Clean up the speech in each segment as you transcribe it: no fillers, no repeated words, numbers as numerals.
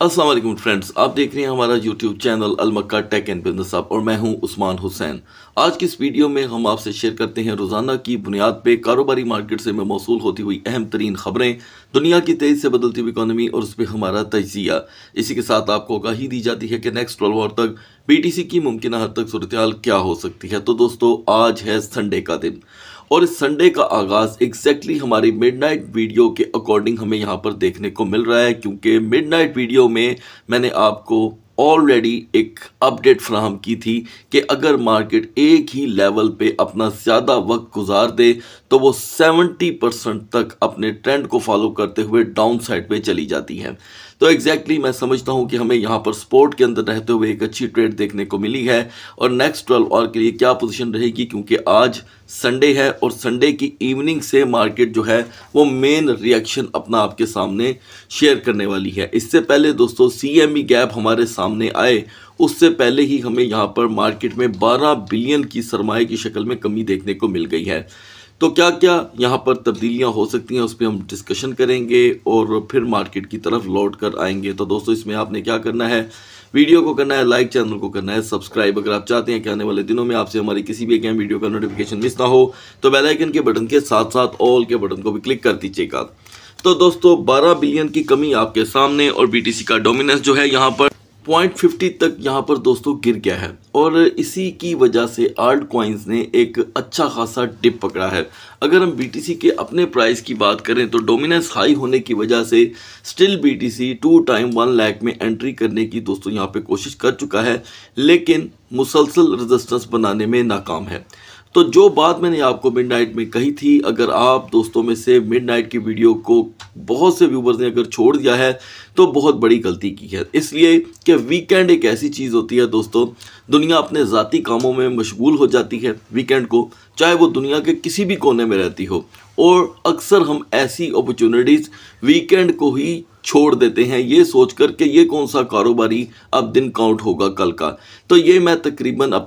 अस्सलाम वालेकुम फ्रेंड्स, आप देख रहे हैं हमारा यूट्यूब चैनल अल मक्का टेक एंड बिजनेस हब और मैं हूं उस्मान हुसैन। आज की इस वीडियो में हम आपसे शेयर करते हैं रोज़ाना की बुनियाद पे कारोबारी मार्केट से में मौसूल होती हुई अहम तरीन खबरें, दुनिया की तेज़ी से बदलती हुई इकॉनमी और उस पर हमारा तजिया। इसी के साथ आपको आगाही दी जाती है कि नेक्स्ट 12 आवर तक BTC की मुमकिन हद तक सूरत हाल क्या हो सकती है। तो दोस्तों, आज है संडे का दिन और इस संडे का आगाज़ एग्जैक्टली हमारी मिडनाइट वीडियो के अकॉर्डिंग हमें यहाँ पर देखने को मिल रहा है, क्योंकि मिडनाइट वीडियो में मैंने आपको ऑलरेडी एक अपडेट फ्राहम की थी कि अगर मार्केट एक ही लेवल पे अपना ज़्यादा वक्त गुजार दे तो वो 70% तक अपने ट्रेंड को फॉलो करते हुए डाउन साइड पे चली जाती है। तो एग्जैक्टली मैं समझता हूं कि हमें यहां पर सपोर्ट के अंदर रहते हुए एक अच्छी ट्रेड देखने को मिली है। और नेक्स्ट 12 आवर के लिए क्या पोजीशन रहेगी, क्योंकि आज संडे है और संडे की इवनिंग से मार्केट जो है वो मेन रिएक्शन अपना आपके सामने शेयर करने वाली है। इससे पहले दोस्तों CME गैप हमारे सामने आए, उससे पहले ही हमें यहाँ पर मार्केट में 12 बिलियन की सरमाए की शक्ल में कमी देखने को मिल गई है। तो क्या क्या यहाँ पर तब्दीलियाँ हो सकती हैं उस पर हम डिस्कशन करेंगे और फिर मार्केट की तरफ लौट कर आएंगे। तो दोस्तों, इसमें आपने क्या करना है, वीडियो को करना है लाइक, चैनल को करना है सब्सक्राइब। अगर आप चाहते हैं कि आने वाले दिनों में आपसे हमारी किसी भी अहम वीडियो का नोटिफिकेशन मिस ना हो तो बेल आइकन के बटन के साथ साथ ऑल के बटन को भी क्लिक कर दीजिएगा। तो दोस्तों, 12 बिलियन की कमी आपके सामने और BTC का डोमिनेंस जो है यहाँ पर 0.50 तक यहाँ पर दोस्तों गिर गया है और इसी की वजह से आल्ट कॉइन्स ने एक अच्छा खासा डिप पकड़ा है। अगर हम BTC के अपने प्राइस की बात करें तो डोमिनेंस हाई होने की वजह से स्टिल BTC 2 टाइम 1 लाख में एंट्री करने की दोस्तों यहाँ पे कोशिश कर चुका है, लेकिन मुसलसल रेजिस्टेंस बनाने में नाकाम है। तो जो बात मैंने आपको मिडनाइट में कही थी, अगर आप दोस्तों में से मिडनाइट की वीडियो को बहुत से व्यूवर्स ने अगर छोड़ दिया है तो बहुत बड़ी गलती की है। इसलिए कि वीकेंड एक ऐसी चीज़ होती है दोस्तों, दुनिया अपने ज़ाती कामों में मशगूल हो जाती है वीकेंड को, चाहे वो दुनिया के किसी भी कोने में रहती हो, और अक्सर हम ऐसी अपॉर्चुनिटीज़ वीकेंड को ही छोड़ देते हैं ये सोचकर कि ये कौन सा कारोबारी अब दिन काउंट होगा कल का। तो ये मैं तकरीबन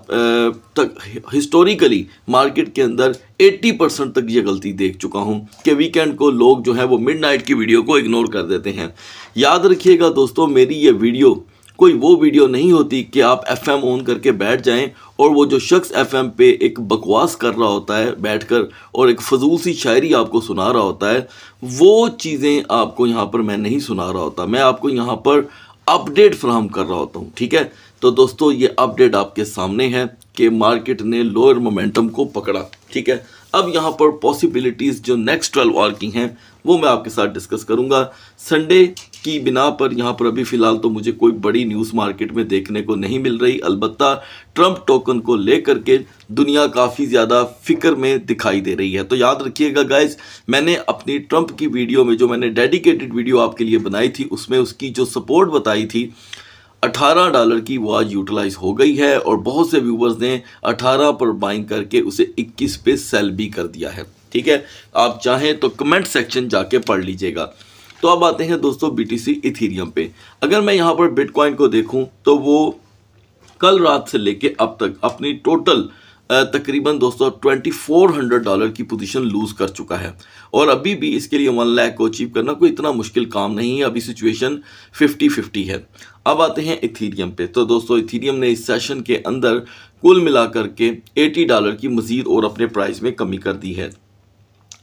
तक हिस्टोरिकली मार्केट के अंदर 80% तक ये गलती देख चुका हूँ कि वीकेंड को लोग जो है वो मिडनाइट की वीडियो को इग्नोर कर देते हैं। याद रखिएगा दोस्तों, मेरी ये वीडियो कोई वो वीडियो नहीं होती कि आप FM ऑन करके बैठ जाएं और वो जो शख्स FM पे एक बकवास कर रहा होता है बैठकर और एक फजूल सी शायरी आपको सुना रहा होता है, वो चीज़ें आपको यहाँ पर मैं नहीं सुना रहा होता। मैं आपको यहाँ पर अपडेट फ्राहम कर रहा होता हूँ, ठीक है। तो दोस्तों, ये अपडेट आपके सामने है कि मार्केट ने लोअर मोमेंटम को पकड़ा, ठीक है। अब यहाँ पर पॉसिबिलिटीज़ जो नेक्स्ट 12 आवर की हैं वो मैं आपके साथ डिस्कस करूँगा। संडे की बिना पर यहाँ पर अभी फ़िलहाल तो मुझे कोई बड़ी न्यूज़ मार्केट में देखने को नहीं मिल रही। अलबत्ता ट्रंप टोकन को लेकर के दुनिया काफ़ी ज़्यादा फिक्र में दिखाई दे रही है। तो याद रखिएगा गाइज, मैंने अपनी ट्रंप की वीडियो में जो मैंने डेडिकेटेड वीडियो आपके लिए बनाई थी उसमें उसकी जो सपोर्ट बताई थी $18 की, वो आज यूटिलाइज हो गई है और बहुत से व्यूवर्स ने 18 पर बाइंग करके उसे 21 पे सेल भी कर दिया है, ठीक है। आप चाहें तो कमेंट सेक्शन जाके पढ़ लीजिएगा। तो अब आते हैं दोस्तों BTC इथीरियम पे। अगर मैं यहाँ पर बिटकॉइन को देखूँ तो वो कल रात से लेके अब तक अपनी टोटल तकरीबन दोस्तों $2400 की पोजीशन लूज कर चुका है और अभी भी इसके लिए 1 लाख को अचीव करना कोई इतना मुश्किल काम नहीं है। अभी सिचुएशन 50-50 है। अब आते हैं इथीरियम पे। तो दोस्तों, इथीरियम ने इस सेशन के अंदर कुल मिलाकर के $80 की मजीद और अपने प्राइस में कमी कर दी है।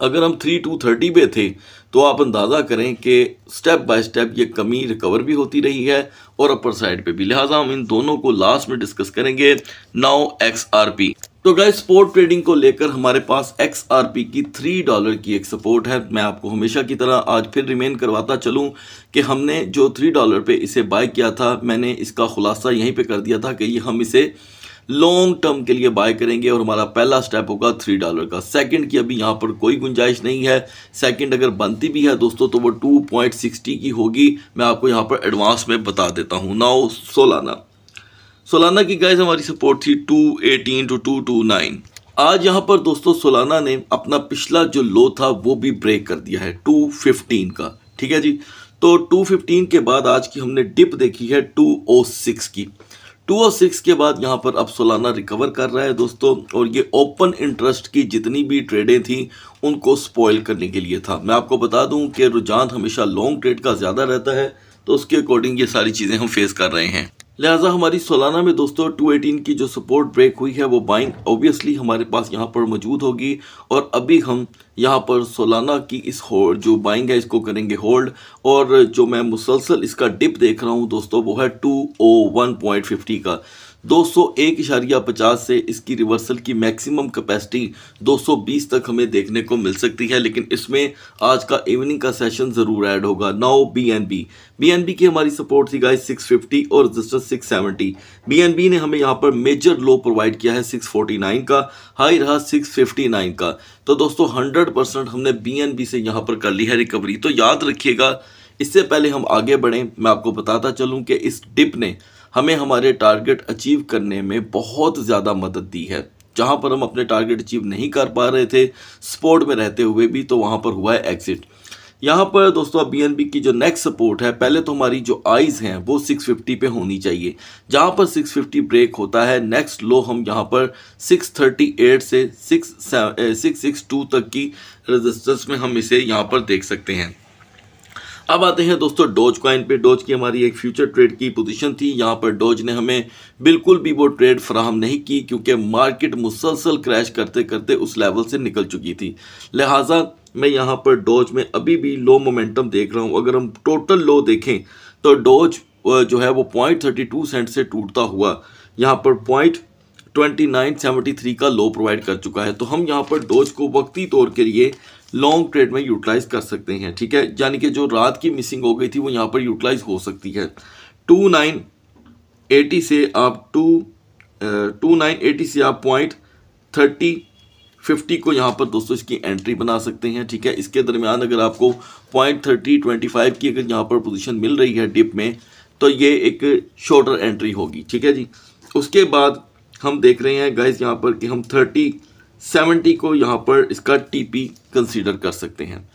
अगर हम 3230 पे थे तो आप अंदाज़ा करें कि स्टेप बाय स्टेप ये कमी रिकवर भी होती रही है और अपर साइड पे भी, लिहाजा हम इन दोनों को लास्ट में डिस्कस करेंगे। Now XRP। तो गाइस, स्पोर्ट ट्रेडिंग को लेकर हमारे पास XRP की $3 की एक सपोर्ट है। मैं आपको हमेशा की तरह आज फिर रिमेन करवाता चलूं कि हमने जो $3 पे इसे बाय किया था, मैंने इसका खुलासा यहीं पे कर दिया था कि ये हम इसे लॉन्ग टर्म के लिए बाय करेंगे और हमारा पहला स्टेप होगा $3 का। सेकंड की अभी यहाँ पर कोई गुंजाइश नहीं है। सेकंड अगर बनती भी है दोस्तों तो वो 2.60 की होगी। मैं आपको यहाँ पर एडवांस में बता देता हूँ। नाउ सोलाना की गाइस हमारी सपोर्ट थी 218 to 229। आज यहाँ पर दोस्तों सोलाना ने अपना पिछला जो लो था वो भी ब्रेक कर दिया है 215 का, ठीक है जी। तो 215 के बाद आज की हमने डिप देखी है 206 की। 206 के बाद यहाँ पर अब सोलाना रिकवर कर रहा है दोस्तों, और ये ओपन इंटरेस्ट की जितनी भी ट्रेडें थी उनको स्पॉइल करने के लिए था। मैं आपको बता दूं कि रुझान हमेशा लॉन्ग ट्रेड का ज़्यादा रहता है, तो उसके अकॉर्डिंग ये सारी चीज़ें हम फेस कर रहे हैं। लिहाजा हमारी सोलाना में दोस्तों 218 की जो सपोर्ट ब्रेक हुई है वो बाइंग ऑब्वियसली हमारे पास यहाँ पर मौजूद होगी, और अभी हम यहाँ पर सोलाना की इस होल्ड जो बाइंग है इसको करेंगे होल्ड। और जो मैं मुसलसल इसका डिप देख रहा हूँ दोस्तों वो है 201.50 का। 201.50 से इसकी रिवर्सल की मैक्सिमम कैपेसिटी 220 तक हमें देखने को मिल सकती है, लेकिन इसमें आज का इवनिंग का सेशन ज़रूर ऐड होगा। नाउ बीएनबी की हमारी सपोर्ट थी गाइस 650 और रेजिस्टेंस 670। बीएनबी ने हमें यहाँ पर मेजर लो प्रोवाइड किया है 649 का, हाई रहा 659 का। तो दोस्तों 100% हमने बीएनबी से यहाँ पर कर ली है रिकवरी। तो याद रखिएगा, इससे पहले हम आगे बढ़ें मैं आपको बताता चलूँ कि इस डिप ने हमें हमारे टारगेट अचीव करने में बहुत ज़्यादा मदद दी है। जहां पर हम अपने टारगेट अचीव नहीं कर पा रहे थे सपोर्ट में रहते हुए भी, तो वहां पर हुआ है एग्जिट। यहां पर दोस्तों बीएनबी की जो नेक्स्ट सपोर्ट है, पहले तो हमारी जो आइज़ हैं वो 650 पे होनी चाहिए। जहां पर 650 ब्रेक होता है, नेक्स्ट लो हम यहां पर 638 से 662 तक की रेजिस्टेंस में हम इसे यहां पर देख सकते हैं। अब आते हैं दोस्तों डोज कॉइन पे। डोज की हमारी एक फ्यूचर ट्रेड की पोजीशन थी, यहाँ पर डोज ने हमें बिल्कुल भी वो ट्रेड फराहम नहीं की, क्योंकि मार्केट मुसलसल क्रैश करते करते उस लेवल से निकल चुकी थी। लिहाजा मैं यहाँ पर डोज में अभी भी लो मोमेंटम देख रहा हूँ। अगर हम टोटल लो देखें तो डोज जो है वो 0.32 सेंट से टूटता हुआ यहाँ पर 0.2973 का लो प्रोवाइड कर चुका है। तो हम यहाँ पर डोज को वक्ती तौर के लिए लॉन्ग ट्रेड में यूटिलाइज कर सकते हैं, ठीक है। यानी कि जो रात की मिसिंग हो गई थी वो यहाँ पर यूटिलाइज हो सकती है। 2980 से आप 2980 से आप 0.3050 को यहाँ पर दोस्तों इसकी एंट्री बना सकते हैं, ठीक है। इसके दरमियान अगर आपको 0.3025 की अगर यहाँ पर पोजीशन मिल रही है डिप में, तो ये एक शॉर्टर एंट्री होगी, ठीक है जी। उसके बाद हम देख रहे हैं गाइस यहाँ पर कि हम 3070 को यहाँ पर इसका टीपी कंसीडर कर सकते हैं।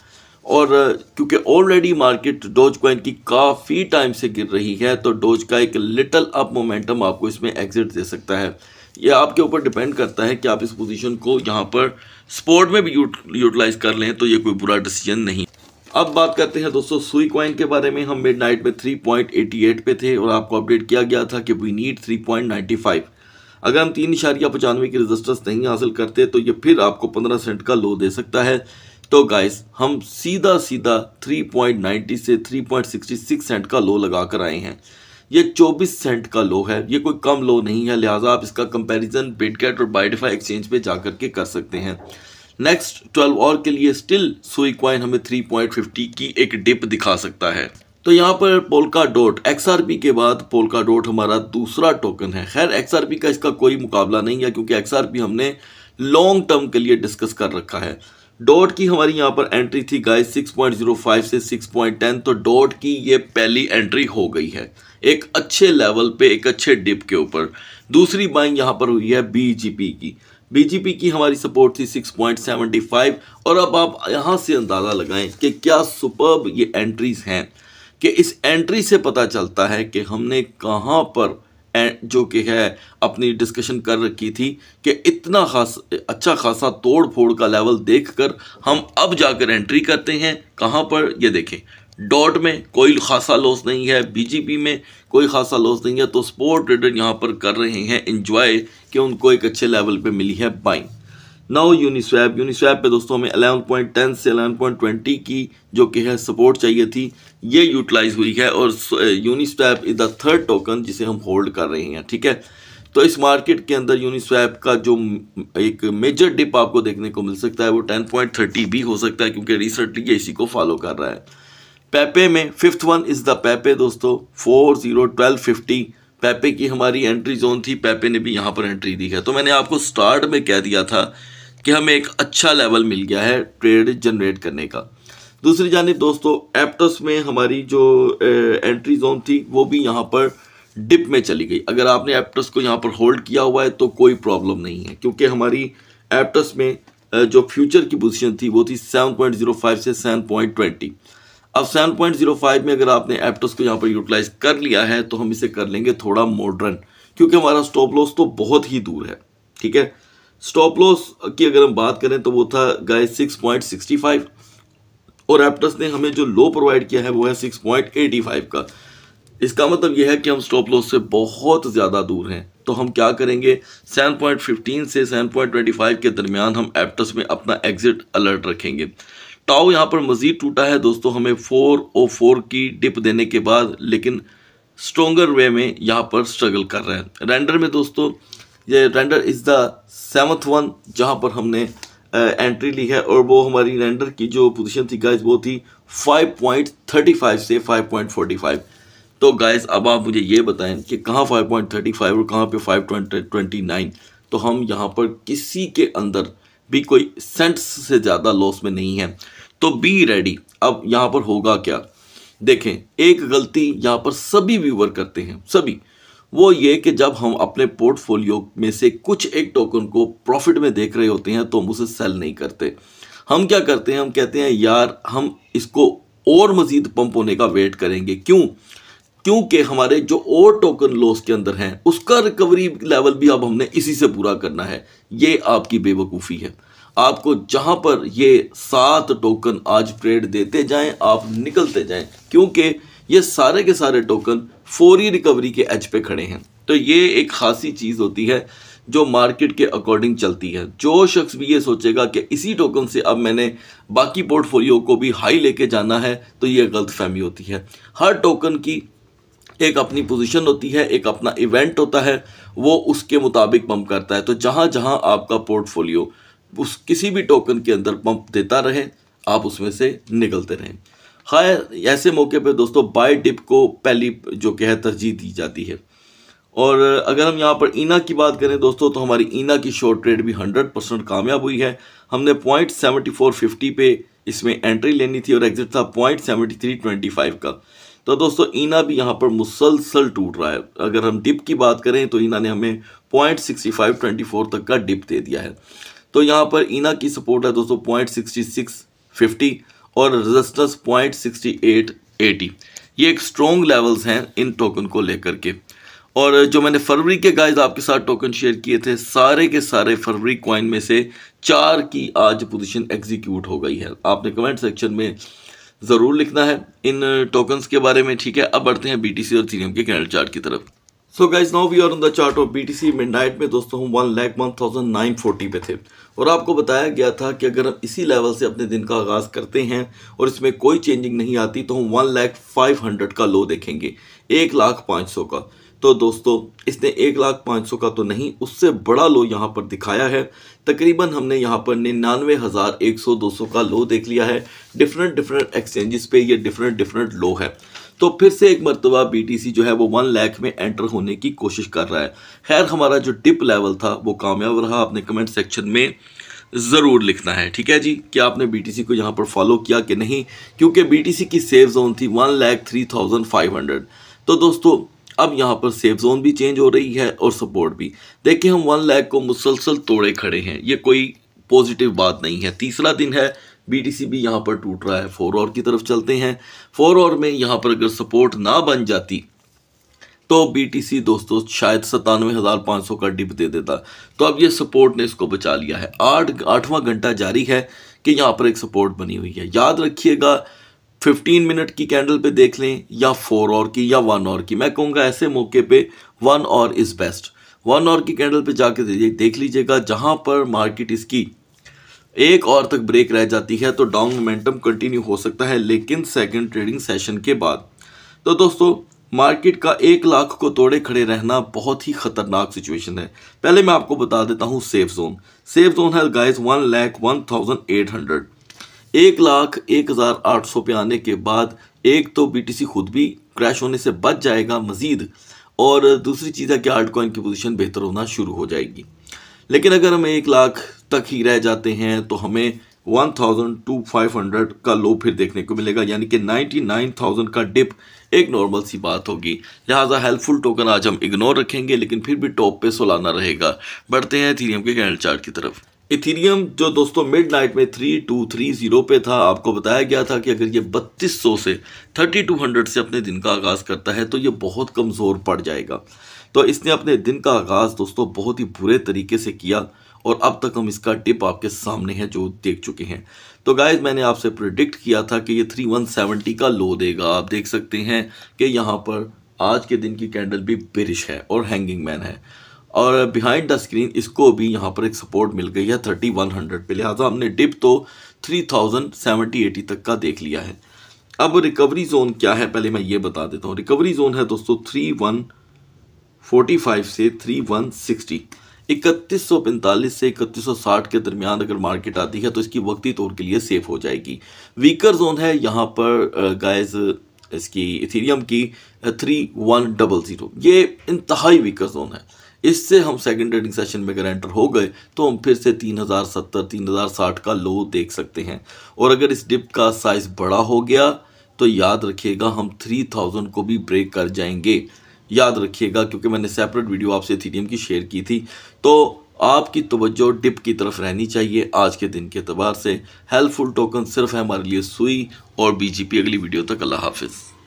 और क्योंकि ऑलरेडी मार्केट डोज कॉइन की काफ़ी टाइम से गिर रही है, तो डोज का एक लिटिल अप मोमेंटम आपको इसमें एग्जिट दे सकता है। यह आपके ऊपर डिपेंड करता है कि आप इस पोजीशन को यहाँ पर स्पॉट में भी यूटिलाइज कर लें, तो ये कोई बुरा डिसीजन नहीं। अब बात करते हैं दोस्तों सुई कॉइन के बारे में। हम मिडनाइट में 3.88 पे थे और आपको अपडेट किया गया था कि वी नीड 3.95। अगर हम 3.95 की रेजिस्टेंस नहीं हासिल करते तो ये फिर आपको 15 सेंट का लो दे सकता है। तो गाइस हम सीधा 3.90 से 3.66 सेंट का लो लगा कर आए हैं। ये 24 सेंट का लो है, ये कोई कम लो नहीं है। लिहाजा आप इसका कंपैरिजन बिटगेट और बाइडिफाई एक्सचेंज पे जाकर के कर सकते हैं। नेक्स्ट 12 आवर के लिए स्टिल सुई कॉइन हमें 3.50 की एक डिप दिखा सकता है। तो यहाँ पर पोल्का डॉट XRP के बाद पोल्का डॉट हमारा दूसरा टोकन है। खैर XRP का इसका कोई मुकाबला नहीं है, क्योंकि XRP हमने लॉन्ग टर्म के लिए डिस्कस कर रखा है। डॉट की हमारी यहाँ पर एंट्री थी गाइस 6.05 से 6.10, तो डॉट की ये पहली एंट्री हो गई है एक अच्छे लेवल पे, एक अच्छे डिप के ऊपर। दूसरी बाइंग यहाँ पर हुई है बीजीपी की हमारी सपोर्ट थी 6.75। और अब आप यहाँ से अंदाज़ा लगाएं कि क्या सुपर्ब ये एंट्रीज हैं, कि इस एंट्री से पता चलता है कि हमने कहाँ पर जो कि है अपनी डिस्कशन कर रखी थी कि इतना अच्छा खासा तोड़ फोड़ का लेवल देखकर हम अब जाकर एंट्री करते हैं। कहाँ पर, ये देखें डॉट में कोई खासा लॉस नहीं है, बीजीपी में कोई खासा लॉस नहीं है। तो स्पोर्ट ट्रेडर यहाँ पर कर रहे हैं एंजॉय कि उनको एक अच्छे लेवल पे मिली है बाइंग। नाउ यूनिस्वैप पे दोस्तों हमें 11.10 से 11.20 की जो कि है सपोर्ट चाहिए थी, ये यूटिलाइज हुई है। और Uniswap is the third token जिसे हम होल्ड कर रहे हैं, ठीक है। तो इस मार्केट के अंदर यूनिस्वैप का जो एक मेजर डिप आपको देखने को मिल सकता है वो 10.30 भी हो सकता है, क्योंकि रिसेंटली ये इसी को फॉलो कर रहा है। पेपे में फिफ्थ वन इज द पेपे दोस्तों 401250 पेपे की हमारी एंट्री जोन थी। पेपे ने भी यहाँ पर एंट्री दी है। तो मैंने आपको स्टार्ट में कह दिया था कि हमें एक अच्छा लेवल मिल गया है ट्रेड जनरेट करने का। दूसरी जानिब दोस्तों एप्टस में हमारी जो एंट्री जोन थी वो भी यहाँ पर डिप में चली गई। अगर आपने एप्टस को यहाँ पर होल्ड किया हुआ है तो कोई प्रॉब्लम नहीं है, क्योंकि हमारी एप्टस में जो फ्यूचर की पोजीशन थी वो थी 7.05 से 7.20। अब 7.05 में अगर आपने एप्टस को यहाँ पर यूटिलाइज कर लिया है तो हम इसे कर लेंगे थोड़ा मॉडर्न, क्योंकि हमारा स्टॉप लॉस तो बहुत ही दूर है, ठीक है। स्टॉप लॉस की अगर हम बात करें तो वो था गाइस 6.65, और एप्टस ने हमें जो लो प्रोवाइड किया है वो है 6.85 का। इसका मतलब यह है कि हम स्टॉप लॉस से बहुत ज़्यादा दूर हैं। तो हम क्या करेंगे, 7.15 से 7.25 के दरमियान हम एप्टस में अपना एग्जिट अलर्ट रखेंगे। टाओ यहाँ पर मजीद टूटा है दोस्तों, हमें 404 की डिप देने के बाद, लेकिन स्ट्रोंगर वे में यहाँ पर स्ट्रगल कर रहा है। रेंडर में दोस्तों ये render is the 7th one जहाँ पर हमने एंट्री ली है, और वो हमारी रेंडर की जो पोजीशन थी गाइस वो थी 5.35 से 5.45। तो गाइस अब आप मुझे ये बताएं कि कहाँ 5.35 और कहाँ पे 5.29। तो हम यहाँ पर किसी के अंदर भी कोई सेंट्स से ज़्यादा लॉस में नहीं है। तो बी रेडी। अब यहाँ पर होगा क्या, देखें, एक गलती यहाँ पर सभी व्यूअर करते हैं, सभी, वो ये कि जब हम अपने पोर्टफोलियो में से कुछ एक टोकन को प्रॉफिट में देख रहे होते हैं तो हम उसे सेल नहीं करते। हम क्या करते हैं, हम कहते हैं यार हम इसको और मज़ीद पंप होने का वेट करेंगे। क्योंकि हमारे जो और टोकन लॉस के अंदर हैं उसका रिकवरी लेवल भी अब हमने इसी से पूरा करना है। ये आपकी बेवकूफ़ी है। आपको जहां पर ये 7 टोकन आज ट्रेड देते जाएं, आप निकलते जाएं, क्योंकि ये सारे के सारे टोकन फौरी रिकवरी के एज पे खड़े हैं। तो ये एक खासी चीज़ होती है जो मार्केट के अकॉर्डिंग चलती है। जो शख्स भी ये सोचेगा कि इसी टोकन से अब मैंने बाकी पोर्टफोलियो को भी हाई लेके जाना है, तो ये गलतफहमी होती है। हर टोकन की एक अपनी पोजीशन होती है, एक अपना इवेंट होता है, वो उसके मुताबिक पंप करता है। तो जहां जहां आपका पोर्टफोलियो उस किसी भी टोकन के अंदर पंप देता रहे, आप उसमें से निकलते रहें। खैर ऐसे मौके पे दोस्तों बाय डिप को पहली जो कि है तरजीह दी जाती है। और अगर हम यहाँ पर ईना की बात करें दोस्तों, तो हमारी ईना की शॉर्ट ट्रेड भी 100% कामयाब हुई है। हमने 0.7450 पे इसमें एंट्री लेनी थी और एग्जिट था 0.7325 का। तो दोस्तों ईना भी यहाँ पर मुसलसल टूट रहा है। अगर हम डिप की बात करें तो ईना ने हमें 0.6524 तक का डिप दे दिया है। तो यहाँ पर ईना की सपोर्ट है दोस्तों 0.6650 और रेजिस्टेंस 0.6880। ये एक स्ट्रॉन्ग लेवल्स हैं इन टोकन को लेकर के। और जो मैंने फरवरी के गाइस आपके साथ टोकन शेयर किए थे, सारे के सारे फरवरी कॉइन में से 4 की आज पोजीशन एग्जीक्यूट हो गई है। आपने कमेंट सेक्शन में ज़रूर लिखना है इन टोकन्स के बारे में, ठीक है। अब बढ़ते हैं बीटीसी और इथेरियम के कैंडल चार्ट की तरफ। So guys now we are on the chart of BTC. Midnight में दोस्तों हम 1,01,940 पे थे और आपको बताया गया था कि अगर हम इसी लेवल से अपने दिन का आगाज़ करते हैं और इसमें कोई चेंजिंग नहीं आती तो हम 1,05,000 का लो देखेंगे, 1,05,000 का। तो दोस्तों इसने 1,05,000 का तो नहीं, उससे बड़ा लो यहाँ पर दिखाया है। तकरीबन हमने यहाँ पर 99,100-200 का लो देख लिया है। डिफरेंट एक्सचेंजेस पे ये डिफरेंट लो है। तो फिर से एक मरतबा बीटीसी जो है वो 1 लाख में एंटर होने की कोशिश कर रहा है। खैर हमारा जो डिप लेवल था वो कामयाब रहा। आपने कमेंट सेक्शन में ज़रूर लिखना है, ठीक है जी, कि आपने बीटीसी को यहाँ पर फॉलो किया कि नहीं, क्योंकि बीटीसी की सेफ जोन थी 1,03,500। तो दोस्तों अब यहाँ पर सेफ जोन भी चेंज हो रही है और सपोर्ट भी। देखिए हम 1 लाख को मुसलसल तोड़े खड़े हैं, ये कोई पॉजिटिव बात नहीं है। तीसरा दिन है, बीटीसी भी यहाँ पर टूट रहा है। 4 और की तरफ चलते हैं। 4 और में यहाँ पर अगर सपोर्ट ना बन जाती तो बीटीसी दोस्तों शायद 97,500 का डिप दे देता। तो अब ये सपोर्ट ने इसको बचा लिया है। 8वां घंटा जारी है कि यहाँ पर एक सपोर्ट बनी हुई है। याद रखिएगा 15 मिनट की कैंडल पे देख लें या 4 और की या 1 और की। मैं कहूँगा ऐसे मौके पे 1 और इज़ बेस्ट। 1 और की कैंडल पे जाके देख लीजिएगा, जहाँ पर मार्केट इसकी 1 और तक ब्रेक रह जाती है तो डाउन मोमेंटम कंटिन्यू हो सकता है, लेकिन सेकंड ट्रेडिंग सेशन के बाद। तो दोस्तों मार्केट का 1 लाख को तोड़े खड़े रहना बहुत ही खतरनाक सिचुएशन है। पहले मैं आपको बता देता हूँ सेफ जोन। सेफ जोन है गाइस 1,01,800। 1,01,800 पे आने के बाद एक तो बीटीसी खुद भी क्रैश होने से बच जाएगा मजीद, और दूसरी चीज़ है कि आल्ट कॉइन की पोजीशन बेहतर होना शुरू हो जाएगी। लेकिन अगर हम 1 लाख तक ही रह जाते हैं तो हमें 1,500 का लो फिर देखने को मिलेगा, यानी कि 99,000 का डिप एक नॉर्मल सी बात होगी। लिहाजा हेल्पफुल टोकन आज हम इग्नोर रखेंगे, लेकिन फिर भी टॉप पे सोलाना रहेगा। बढ़ते हैं इथेरियम के कैंडल चार्ट की तरफ। इथेरियम जो दोस्तों मिडनाइट में 3230 पे था, आपको बताया गया था कि अगर ये 3200 से 3200 से अपने दिन का आगाज़ करता है तो ये बहुत कमज़ोर पड़ जाएगा। तो इसने अपने दिन का आगाज़ दोस्तों बहुत ही बुरे तरीके से किया और अब तक हम इसका टिप आपके सामने है जो देख चुके हैं। तो गाइस मैंने आपसे प्रिडिक्ट किया था कि ये 3170 का लो देगा। आप देख सकते हैं कि यहाँ पर आज के दिन की कैंडल भी बेरिश है और हैंगिंग मैन है, और बिहाइंड द स्क्रीन इसको भी यहाँ पर एक सपोर्ट मिल गई है 3100 पे। लिहाजा हमने डिप तो 3070-80 तक का देख लिया है। अब रिकवरी जोन क्या है पहले मैं ये बता देता हूँ। रिकवरी जोन है दोस्तों 3145 से 3160। 3145 से 3160 के दरमियान अगर मार्केट आती है तो इसकी वक्ती तौर के लिए सेफ हो जाएगी। वीकर जोन है यहाँ पर गाइस इसकी इथेरियम की 3100, ये इंतहाई वीकर जोन है। इससे हम सेकंड ट्रेडिंग सेशन में अगर एंटर हो गए तो हम फिर से 3070 3060 का लो देख सकते हैं। और अगर इस डिप का साइज बड़ा हो गया तो याद रखिएगा हम 3000 को भी ब्रेक कर जाएंगे। याद रखिएगा, क्योंकि मैंने सेपरेट वीडियो आपसे इथेरियम की शेयर की थी। तो आपकी तवज्जो डिप की तरफ रहनी चाहिए आज के दिन के एतबार से। हेल्पफुल टोकन सिर्फ है हमारे लिए सुई और BGP। अगली वीडियो तक अल्लाह हाफिज़।